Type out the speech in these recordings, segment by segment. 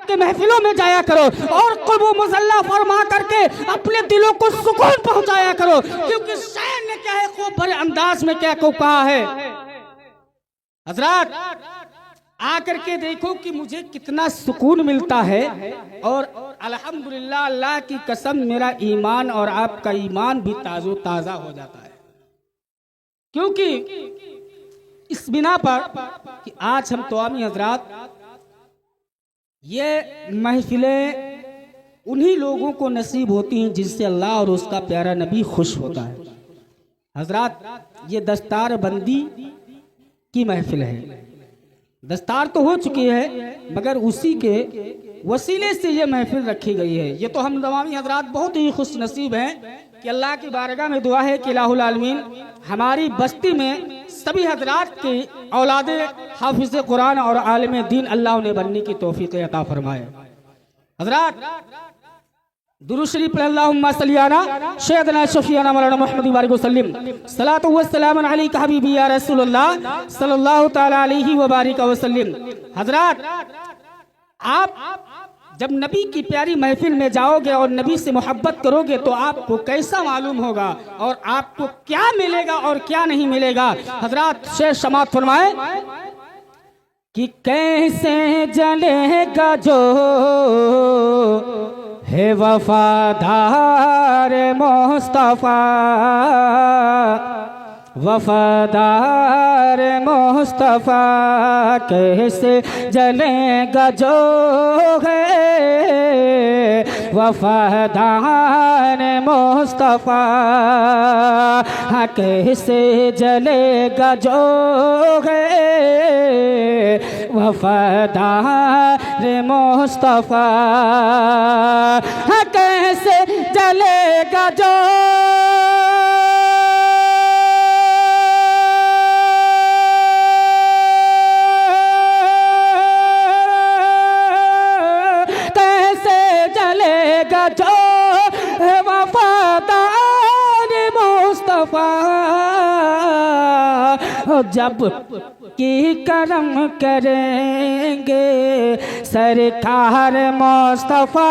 के महफिलों में जाया करो और क़ुल्ब मुज़ल्ला फरमा करके अपने दिलों को सुकून पहुंचाया करो, क्योंकि शायर ने क्या है खूब भरे अंदाज में क्या को कहा है। हजरात आकर के देखो कि मुझे कितना सुकून मिलता है, और अल्हम्दुलिल्लाह अल्लाह की कसम मेरा ईमान और आपका ईमान भी ताज़ो ताज़ा हो जाता है। क्योंकि इस बिना पर कि आज हम तवामी हजरात ये महफिलें उन्हीं लोगों को नसीब होती हैं जिनसे अल्लाह और उसका प्यारा नबी खुश होता है। हजरात ये दस्तार बंदी की महफिल है, दस्तार तो हो चुकी है मगर उसी के वसीले से ये महफिल रखी गई है। ये तो हम तमामी हजरात बहुत ही खुश नसीब हैं कि अल्लाह की बारगाह में दुआ है कि इलाहुल आलमीन हमारी बस्ती में सभी हजरात के औलादे हाफिज कुरान और आलिम दीन अल्लाह उन्हें बनने की तौफीक अता फरमाए। हजरात दुरूद शरीफ पढ़ अल्लाहुम्मा सल्ली अला सय्यदना शफीअना मौलाना मुहम्मद बारिक वसल्लम सलातु व सलाम अलैका हबीबी या रसूलुल्लाह सल्लल्लाहु तआला अलैहि व बारिक वसल्लम। हजरात आप जब नबी की प्यारी महफिल में जाओगे और नबी से मोहब्बत करोगे तो आपको कैसा मालूम होगा और आपको क्या मिलेगा और क्या नहीं मिलेगा। हजरात शेर समात फरमाए कि कैसे जलेगा जो है वफादार मुस्तफा, वफादार मुस्तफा कैसे जलेगा जो है वफादार मुस्तफा, कैसे जलेगा जो है वफादार मुस्तफा, कैसे जलेगा जो जो वफादार मुस्तफा, जब की करम करेंगे सरकार मुस्तफा,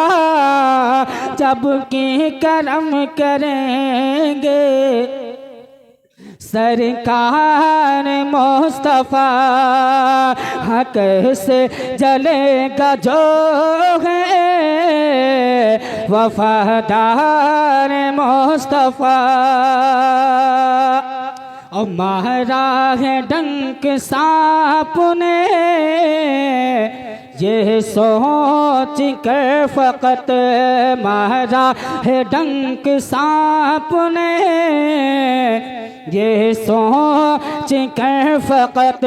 जब की करम करेंगे सरकार मुस्तफा, कैसे जलेगा जो है वफादार मुस्तफा। और मारा है डंक सांप ने ये सोच कर फ़कत, मारा है डंक सांप ने ये सोच कर फ़कत,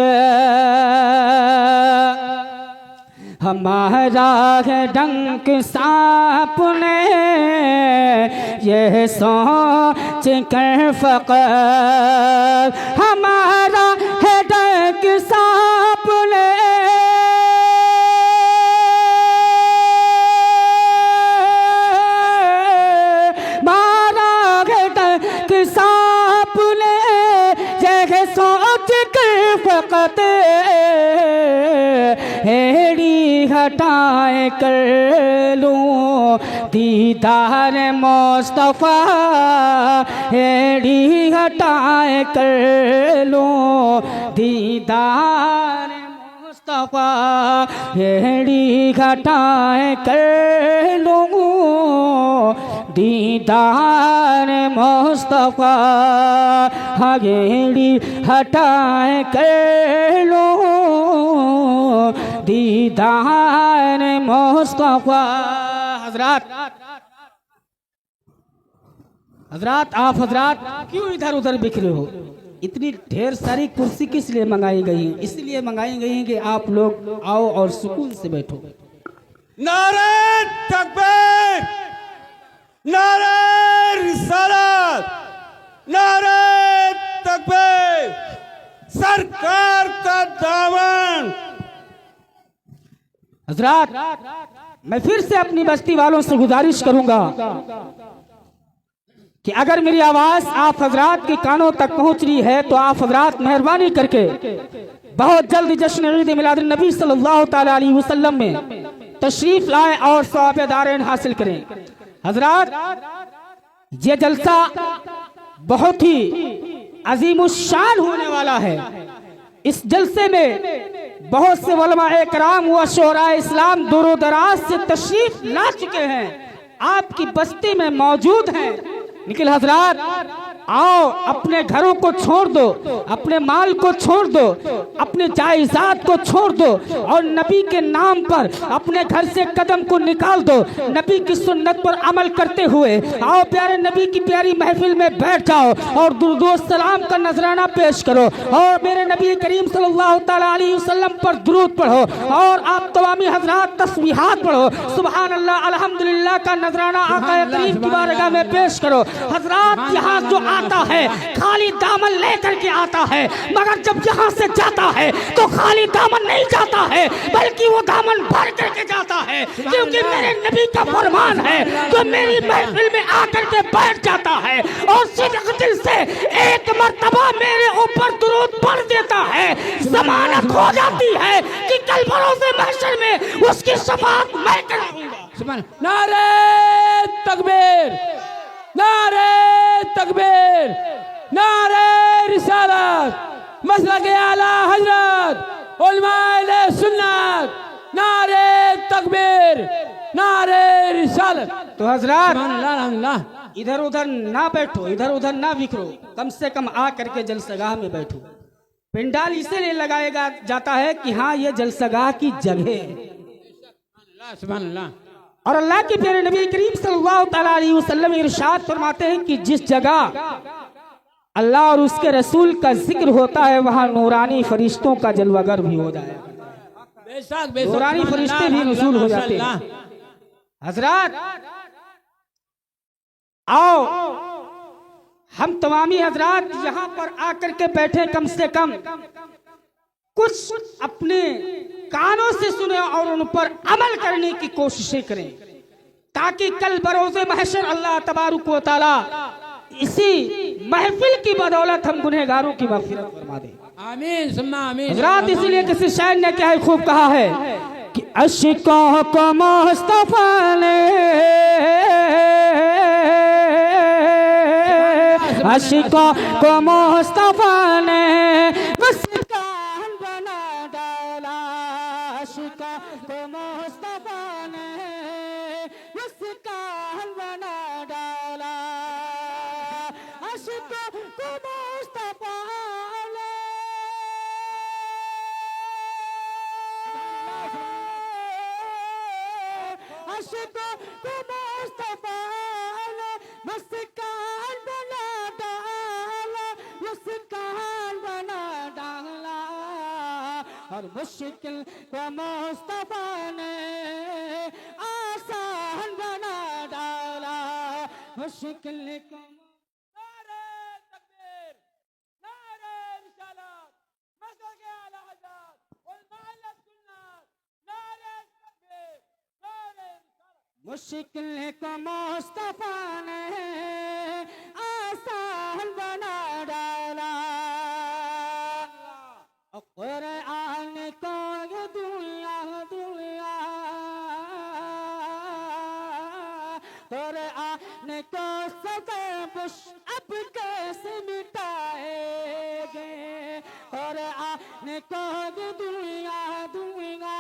हमारा है डंक सांप ने ये सोच कर फ़कत, हमारा है डंक सांप ने मारा है डंक सांप ने ये सोच कर फ़कत, हेड़ी हटाए कर लूं दीदार मुस्तफा, हेड़ी हटाए कर लूं दीदार मुस्तफा, हेड़ी हटाए कर लूं दीदार मुस्तफा, हेड़ी हटाए कर लूं दीदार मुस्तफा। हजरात आप हजरात क्यों इधर उधर बिखरे हो? इतनी ढेर सारी कुर्सी किस लिए मंगाई गई? इसलिए मंगाई गई है कि आप लोग आओ और सुकून से बैठो। नारे तकबीर, नारे रिसालत, नारे तकबीर, सरकार का दामन। हजरात मैं फिर से अपनी बस्ती वालों से गुजारिश करूंगा कि अगर मेरी आवाज आप हजरात के कानों तक पहुंच रही है तो आप हजरात मेहरबानी करके बहुत जल्द जश्न ईद मिलाद नबी सल्लल्लाहु तआला अलैहि वसल्लम में तशरीफ लाएं और सवाब-ए-दारैन हासिल करें। हजरात, ये जलसा बहुत ही अजीमुश्शान होने वाला है। इस जलसे में बहुत से उलमा-ए कराम व शोहरा इस्लाम दूर दराज से तशरीफ ला चुके हैं, आपकी बस्ती में मौजूद हैं। निखिल हजरात, आओ, अपने घरों को छोड़ दो, अपने माल को छोड़ दो, अपने जायदाद को छोड़ दो और नबी के नाम पर अपने घर से कदम को निकाल दो। नबी की सुन्नत पर अमल करते हुए आओ, प्यारे नबी की प्यारी महफिल में बैठ जाओ और दुरूद सलाम का नजराना पेश करो और मेरे नबी करीम सल्लल्लाहु तआला अलैहि वसल्लम पर दुरूद पढ़ो और आप तमामी हजरात तस्बीहात पढ़ो, सुभान अल्लाह अल्हम्दुलिल्लाह का नजराना आका करीम की बारगाह में पेश करो। हजरात, यहाँ जो आता है खाली दामन लेकर के आता है, मगर जब यहाँ से जाता है तो खाली दामन नहीं जाता है, बल्कि वो दामन भर करके जाता है, क्योंकि मेरे नबी का फरमान है तो मेरी महफिल में आकर के बैठ जाता है और सिद्क़ दिल से एक मर्तबा मेरे ऊपर दुरूद पढ़ देता है। जमानत हो जाती है कि कल बरोज़े महशर में उसकी शफाअत मैं कराऊंगा। नारे तकबीर, नारे तकबीर, नारे रिसालत, मसलक-ए आला हजरत उलमा-ए सुन्नत, नारे तकबीर, नारे रिसालत। तो हजरात, अल्लाह, इधर उधर ना बैठो, इधर उधर ना बिखरो, कम से कम आ करके जलसगाह में बैठो। पिंडाल इसीलिए लगाया जाता है कि हाँ, ये जलसगाह की जगह है। सुभान अल्लाह। और अल्लाह के प्यारे नबी करीम सल्लल्लाहु तआला अलैहि वसल्लम इरशाद फरमाते हैं कि जिस जगह अल्लाह और उसके रसूल का जिक्र होता है, वहाँ नूरानी फरिश्तों का जलवागर भी हो जाएगा, नूरानी फरिश्ते भी नुज़ूल हो जाते हैं। हजरात, आओ, हम तमामी हजरात यहाँ पर आकर के बैठे, कम से कम कुछ अपने कानों से सुने और उन पर अमल करने की कोशिशें करें, ताकि कल बरोज़े महशर अल्लाह तबारक व तआला इसी महफिल की बदौलत हम गुनहगारों की मग़फ़िरत फरमा दे। आमीन सुम्मा आमीन। हज़रात, इसलिए किसी शायर ने क्या है खूब कहा है कि अश्कों को मुस्तफ़ा ने, अश्कों को मुस्तफ़ा ने मुस्कान बना डाला, अश्कों को मुस्तफ़ा ने मुस्कान बना डाला, अश्कों को मुस्तफ़ा ने अश्कों को मुस्तफ़ा ने मुस्कान बना डाला, मुस्कान बना डाला और मुश्किल को मुस्तफ़ा ने आसान बना डाला, मुश्किल को। नारे तकबीर, नारे रिसालत, मसलक-ए आला हजरत उलमा-ए सुन्नत, नारे तकबीर, नारे रिसालत। मुश्किल को मुस्तफ़ा ने आसान बना डाला, कुरआन को ये दुनिया दुनिया, कुरआन को सज़ाबुश अब कैसे मिटाएंगे, कुरआन को ये दुनिया दुनिया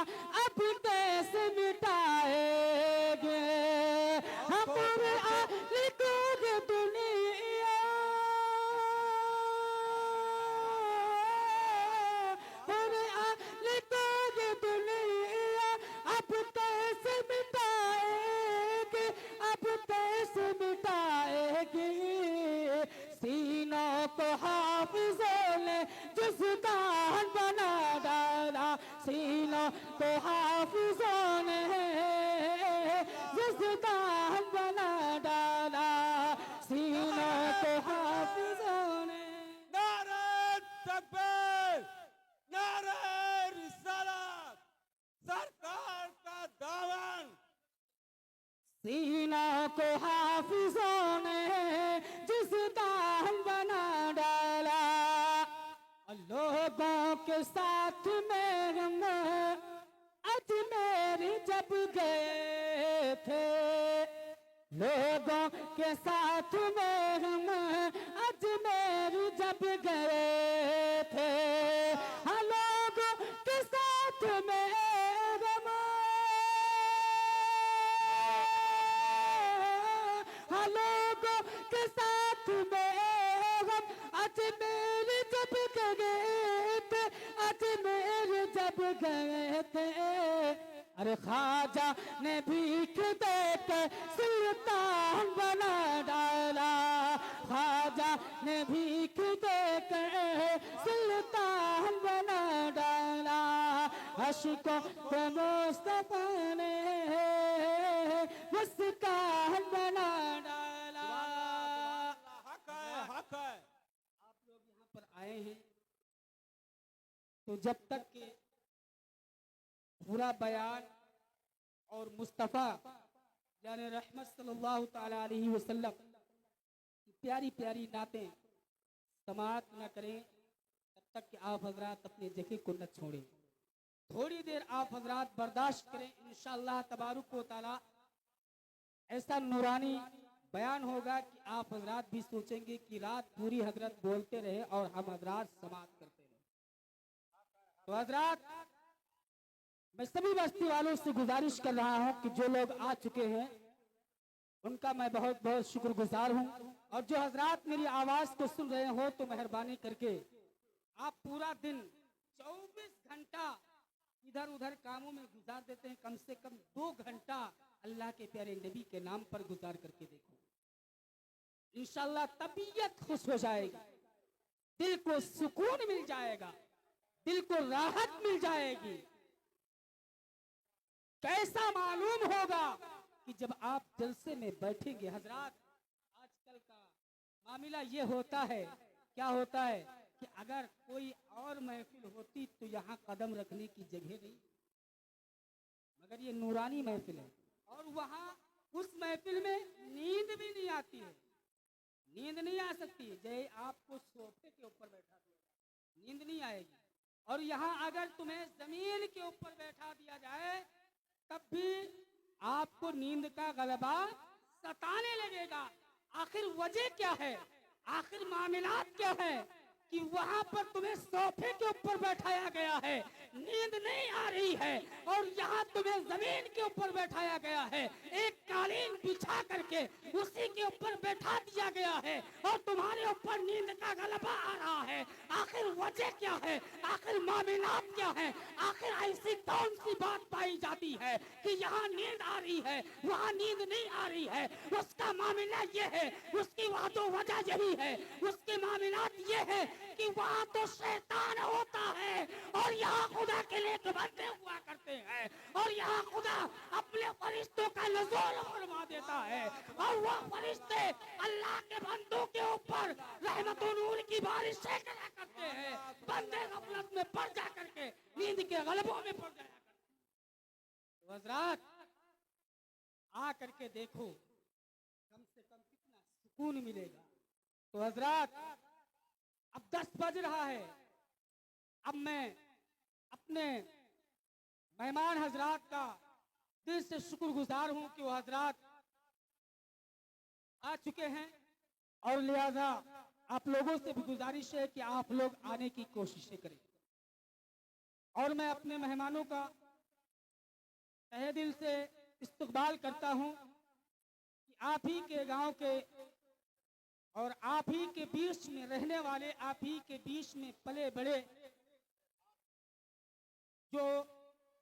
अब कैसे मिटाएंगे, हम कुरआन को ये दुनिया, कुरआन को ये दुनिया अब कैसे मिटाएंगे, अब कैसे मिटाएंगे, सीनों को हाफिज़ों ने जुज़दान बना डाला, सीनों को हाफिज़ों ने जुज़दान बना डाला, सीनों को हाफिज़ों ने। नारे तकबीर, नारे रिसालत, सरकार का दामन। सीनों को हाफिज़ों ने जुज़दान बना डाला, लोगों के साथ में हम अजमेर जब लोगों के साथ में हम अजमेर जब गए थे, हाँ लोगों के साथ में हम, हाँ लोगों के साथ में हम अजमेर जब गए थे, अजमेर जब गए थे। अरे ख्वाजा ने भीख देकर सुल्तान बना डाला, ख्वाजा ने भीख देकर सुल्तान बना डाला, अशकों पे मुस्तफा ने मुस्कान बना डाला। हक है, हक है। आप लोग यहाँ पर आए हैं तो जब तक के पूरा बयान और मुस्तफ़ा यानी रहमत सल्लल्लाहु ताला अलैहि वसल्लम की प्यारी प्यारी नातें समाअत न करें तब तक कि आप हजरात अपने जगह को न छोड़ें। थोड़ी देर आप हजरात बर्दाश्त करें, इंशाअल्लाह तबारुक व ताला ऐसा नूरानी बयान होगा कि आप हजरात भी सोचेंगे कि रात पूरी हजरत बोलते रहे और हम हजरात समाअत करते रहे। तो हजरात मैं सभी बस्ती वालों से गुजारिश कर रहा हूं कि जो लोग आ चुके हैं उनका मैं बहुत बहुत शुक्रगुजार हूं, और जो हजरात मेरी आवाज को सुन रहे हो तो मेहरबानी करके आप पूरा दिन 24 घंटा इधर उधर कामों में गुजार देते हैं, कम से कम 2 घंटा अल्लाह के प्यारे नबी के नाम पर गुजार करके देखो, इंशाअल्लाह तबीयत खुश हो जाएगी, दिल को सुकून मिल जाएगा, दिल को राहत मिल जाएगी। कैसा मालूम होगा कि जब आप जलसे में बैठेंगे। हजरात आजकल का मामला ये होता है, क्या होता है कि अगर कोई और महफिल होती तो यहाँ कदम रखने की जगह नहीं, मगर ये नूरानी महफिल है और वहाँ उस महफिल में नींद भी नहीं आती है, नींद नहीं आ सकती है। जय आपको सोफे के ऊपर बैठा दिया नींद नहीं आएगी, और यहाँ अगर तुम्हें जमीन के ऊपर बैठा दिया जाए तब भी आपको नींद का गलबा सताने लगेगा। आखिर वजह क्या है, आखिर मामलात क्या है कि वहां पर तुम्हें सोफे के ऊपर बैठाया गया है, नींद नहीं आ रही है, और यहाँ तुम्हें जमीन के ऊपर बैठाया गया है, एक कालीन बिछा करके उसी के ऊपर बैठा दिया गया है और तुम्हारे ऊपर नींद का गलबा आ रहा है। आखिर वजह क्या है, आखिर मामलात क्या है, आखिर ऐसी कौन सी बात पाई जाती है कि यहाँ नींद आ रही है वहाँ नींद नहीं आ रही है। उसका मामला ये है, उसकी वजह यही है, उसके मामलात ये है कि वहाँ तो शैतान होता है और यहाँ खुदा के नेक बंदे हुआ करते हैं, और यहाँ खुदा अपने फरिश्तों का नज़ुल फरमा देता है, और वह फरिश्ते अल्लाह के बंदों के ऊपर रहमत और नूर की बारिशें करा करते हैं। बंदे गफलत में पड़ जा करके नींद के गलबों में पड़ जाया करते हैं। तो हज़रात आ करके देखो कम से कम कितना सुकून मिलेगा। तो हज़रात अब 10 बज रहा है, अब मैं अपने मेहमान हजरात का दिल से शुक्रगुजार हूं कि वो हजरात आ चुके हैं, और लिहाजा आप लोगों से भी गुजारिश है कि आप लोग आने की कोशिशें करें। और मैं अपने मेहमानों का तहे दिल से इस्तकबाल करता हूं कि आप ही के गांव के और आप ही के बीच में रहने वाले, आप ही के बीच में पले बड़े, जो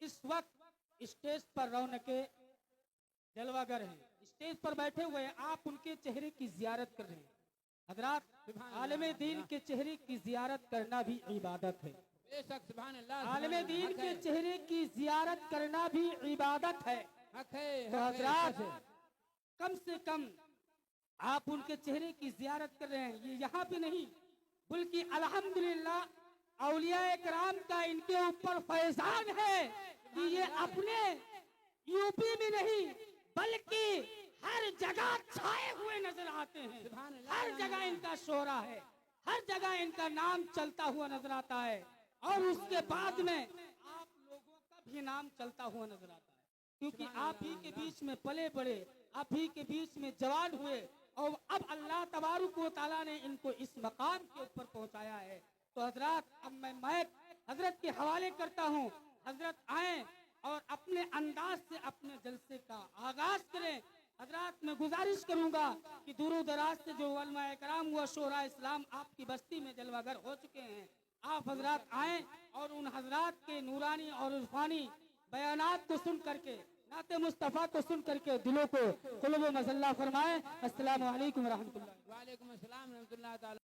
इस वक्त स्टेज पर रौनके जलवागर हैं, स्टेज पर बैठे हुए हैं, आप उनके चेहरे की जियारत कर रहे हैं। हजरात आलमे दीन के चेहरे की जियारत करना भी इबादत है, आलमे दीन के चेहरे की जियारत करना भी इबादत है। तो हजरात कम से कम आप उनके चेहरे की जियारत कर रहे हैं, ये यहाँ पे नहीं बल्कि अल्हम्दुलिल्लाह औलिया कराम का इनके ऊपर फैजान है कि ये अपने यूपी में नहीं बल्कि हर जगह छाए हुए नजर आते हैं, हर जगह इनका शोहरा है, हर जगह इनका नाम चलता हुआ नजर आता है, और उसके बाद में आप लोगों का भी नाम चलता हुआ नजर आता है। क्योंकि आप ही के बीच में पले बड़े, आप ही के बीच में जवान हुए और अब अल्लाह तबारक व तआला ने इनको इस मकाम के ऊपर पहुंचाया है। तो हजरत अब मैं हजरत के हवाले करता हूँ। हजरत आए और अपने अंदाज से अपने जलसे का आगाज करें। हजरत मैं गुजारिश करूंगा कि दूर दराज से जो उलमा कराम हुआ शोरा इस्लाम आपकी बस्ती में जलवागर हो चुके हैं, आप हजरत आए और उन हजरत के नूरानी और उर्फानी बयानात को सुन करके, नाते मुस्तफ़ा को सुन करके दिलों को कुल्ब मसल्ला फरमाए। अस्सलामु अलैकुम व रहमतुल्लाह। वालेकुम अस्सलाम रहमतुल्लाह ताला।